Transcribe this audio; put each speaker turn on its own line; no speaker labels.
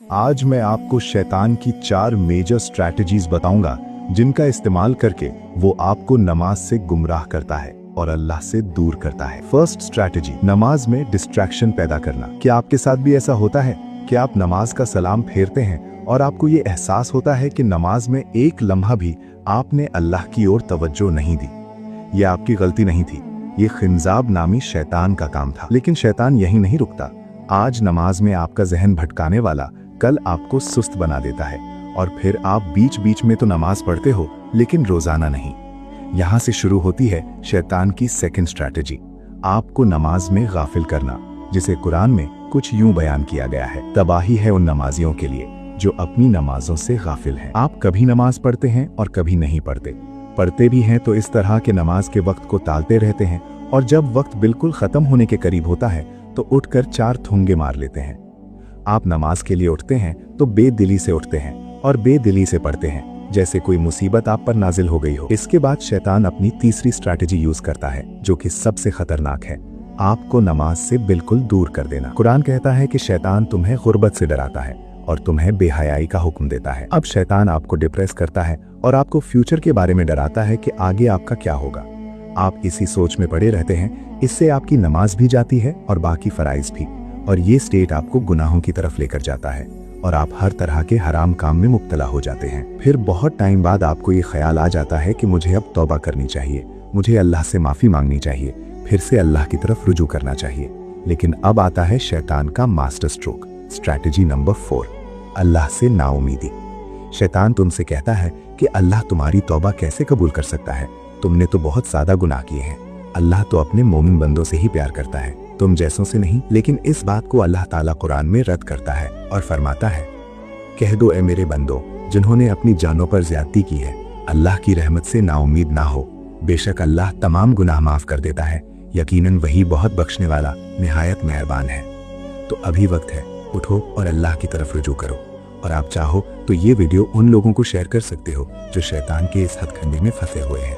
आज मैं आपको शैतान की 4 मेजर स्ट्रैटेजीज बताऊंगा जिनका इस्तेमाल करके वो आपको नमाज से गुमराह करता है और अल्लाह से दूर करता है। फर्स्ट स्ट्रैटेजी, नमाज में डिस्ट्रैक्शन पैदा करना। क्या आपके साथ भी ऐसा होता है कि आप नमाज का सलाम फेरते हैं और आपको ये एहसास होता है कि नमाज में एक लम्हा भी आपने अल्लाह की ओर तवज्जो नहीं दी? ये आपकी गलती नहीं थी, ये खिंजाब नामी शैतान का काम था। लेकिन शैतान यहीं नहीं रुकता। आज नमाज में आपका जहन भटकाने वाला कल आपको सुस्त बना देता है और फिर आप बीच बीच में तो नमाज पढ़ते हो लेकिन रोजाना नहीं। यहां से शुरू होती है शैतान की सेकंड स्ट्रैटेजी, आपको नमाज में गाफिल करना, जिसे कुरान में कुछ यूं बयान किया गया है, तबाही है उन नमाजियों के लिए जो अपनी नमाजों से गाफिल हैं। आप कभी नमाज पढ़ते हैं और कभी नहीं पढ़ते भी हैं तो इस तरह के नमाज के वक्त को टालते रहते हैं और जब वक्त बिल्कुल खत्म होने के करीब होता है तो उठकर 4 थुंगे मार लेते हैं। आप नमाज के लिए उठते हैं तो बेदिली से उठते हैं और बेदिली से पढ़ते हैं जैसे कोई मुसीबत आप पर नाजिल हो गई हो। इसके बाद शैतान अपनी तीसरी स्ट्रैटेजी यूज करता है जो कि सबसे खतरनाक है, आपको नमाज से बिल्कुल दूर कर देना। कुरान कहता है कि शैतान तुम्हें गुर्बत से डराता है और तुम्हें बेहयाई का हुक्म देता है। अब शैतान आपको डिप्रेस करता है और आपको फ्यूचर के बारे में डराता है कि आगे आपका क्या होगा। आप इसी सोच में पड़े रहते हैं, इससे आपकी नमाज भी जाती है और बाकी फराइज भी, और ये स्टेट आपको गुनाहों की तरफ लेकर जाता है और आप हर तरह के हराम काम में मुब्तला हो जाते हैं। फिर बहुत टाइम बाद आपको ये ख्याल आ जाता है कि मुझे अब तौबा करनी चाहिए, मुझे अल्लाह से माफी मांगनी चाहिए, फिर से अल्लाह की तरफ रुजू करना चाहिए। लेकिन अब आता है शैतान का मास्टर स्ट्रोक, स्ट्रैटेजी नंबर 4, अल्लाह से नाउमीदी। शैतान तुमसे कहता है कि अल्लाह तुम्हारी तौबा कैसे कबूल कर सकता है, तुमने तो बहुत ज्यादा गुनाह किए हैं, अल्लाह तो अपने मोमिन बंदों से ही प्यार करता है, तुम जैसों से नहीं। लेकिन इस बात को अल्लाह ताला कुरान में रद्द करता है और फरमाता है, कह दो ए मेरे बंदो जिन्होंने अपनी जानों पर ज्यादती की है, अल्लाह की रहमत से नाउमीद ना हो, बेशक अल्लाह तमाम गुनाह माफ कर देता है, यकीनन वही बहुत बख्शने वाला निहायत मेहरबान है। तो अभी वक्त है, उठो और अल्लाह की तरफ रुजू करो। और आप चाहो तो ये वीडियो उन लोगों को शेयर कर सकते हो जो शैतान के इस हथकंडे में फंसे हुए हैं।